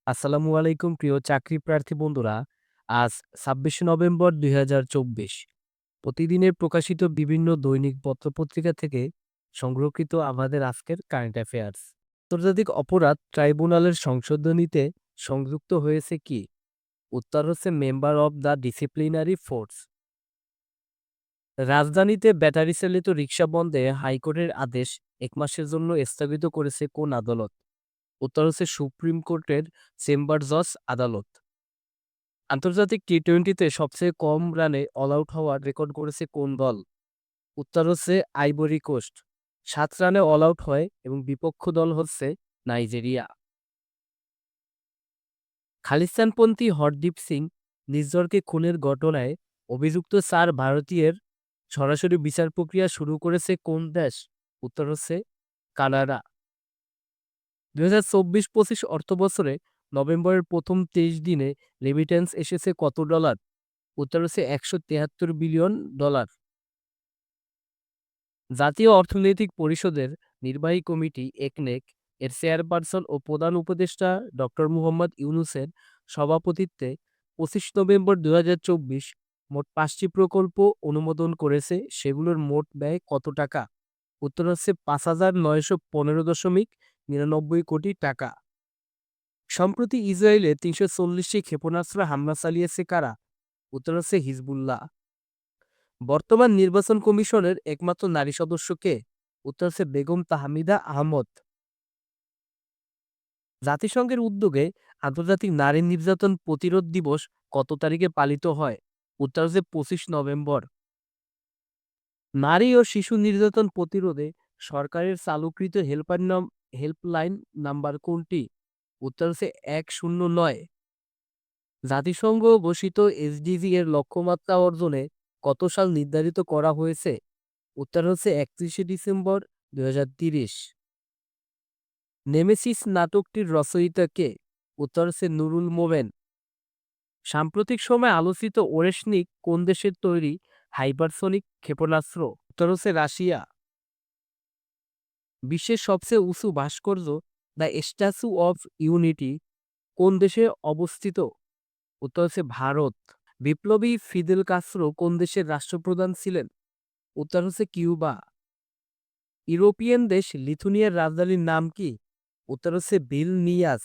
আসসালামু আলাইকুম প্রিয় চাকরি প্রার্থী বন্ধুরা। আজ ২৬শে নভেম্বর ২০২৪। প্রতিদিনের প্রকাশিত বিভিন্ন দৈনিক পত্রপত্রিকা থেকে সংরক্ষিত আমাদের আজকের কারেন্ট অ্যাফেয়ার্স। আন্তর্জাতিক অপরাধ ট্রাইব্যুনালের সংশোধনীতে সংযুক্ত হয়েছে কি? উত্তর হচ্ছে member of the disciplinary force. রাজধানীতে ব্যাটারি চালিত রিকশা বন্ধে হাইকোর্টের আদেশ ১ মাসের জন্য স্থগিত করেছে কোন আদালত? উত্তর হচ্ছে সুপ্রিম কোর্টের চেম্বার জজ আদালত। আন্তর্জাতিক টি-টোয়েন্টিতে সবচেয়ে কম রানে অল আউট হওয়ার রেকর্ড করেছে কোন দল? উত্তর হচ্ছে আইভরি কোস্ট। ৭ রানে অল আউট হয় এবং বিপক্ষ দল হচ্ছে নাইজেরিয়া। খালিস্তানপন্থী হরদীপ সিং নিজ্জরকে খুনের ঘটনায় অভিযুক্ত ৪ ভারতীয়ের সরাসরি বিচার প্রক্রিয়া শুরু করেছে কোন দেশ? উত্তর হচ্ছে কানাডা। ২০২৪-২৫ অর্থবছরে নভেম্বরের প্রথম ২৩ দিনে রেমিট্যান্স এসেছে কত ডলার? উত্তর হচ্ছে $১৭৩ বিলিয়ন। জাতীয় অর্থনৈতিক পরিষদের নির্বাহী কমিটি একনেক এর চেয়ারপারসন ও প্রধান উপদেষ্টা ডক্টর মুহম্মদ ইউনূসের সভাপতিত্বে ২৫ নভেম্বর ২০২৪ মোট ৫টি প্রকল্প অনুমোদন করেছে। সেগুলোর মোট ব্যয় কত টাকা? উত্তর হচ্ছে ৫,৯১৫.৯৯ কোটি টাকা। সম্প্রতি ইসরায়েলে ৩৪০টি ক্ষেপণাস্ত্র হামলা চালিয়েছে কারা? উত্তর হচ্ছে হিজবুল্লাহ। বর্তমান নির্বাচন কমিশনের একমাত্র নারী সদস্য কে? উত্তর হচ্ছে বেগম তাহমিদা আহমদ। জাতিসংঘের উদ্যোগে আন্তর্জাতিক নারী নির্যাতন প্রতিরোধ দিবস কত তারিখে পালিত হয়? উত্তর হচ্ছে ২৫ নভেম্বর। নারী ও শিশু নির্যাতন প্রতিরোধে সরকারের চালুকৃত হেল্পলাইন নাম্বার কোনটি? উত্তর হচ্ছে ১০৯। জাতিসংঘ ঘোষিত এসডিজি এর লক্ষ্যমাত্রা অর্জনে কত সাল নির্ধারিত করা হয়েছে? উত্তর হচ্ছে ৩১শে ডিসেম্বর ২০৩০। নেমেসিস নাটকটির রচয়িতা কে? উত্তর হচ্ছে নুরুল মোমেন। সাম্প্রতিক সময়ে আলোচিত ওরেশনিক কোন দেশের তৈরি হাইপারসোনিক ক্ষেপণাস্ত্র? উত্তর হচ্ছে রাশিয়া। বিশ্বের সবচেয়ে উঁচু ভাস্কর্য দ্য স্ট্যাচু অফ ইউনিটি কোন দেশে অবস্থিত? উত্তর হচ্ছে ভারত। বিপ্লবী ফিদেল কাস্ত্রো কোন দেশের রাষ্ট্রপ্রধান ছিলেন? উত্তর হচ্ছে কিউবা। ইউরোপিয়ান দেশ লিথুনিয়ার রাজধানীর নাম কি? উত্তর হচ্ছে ভিলনিয়াস।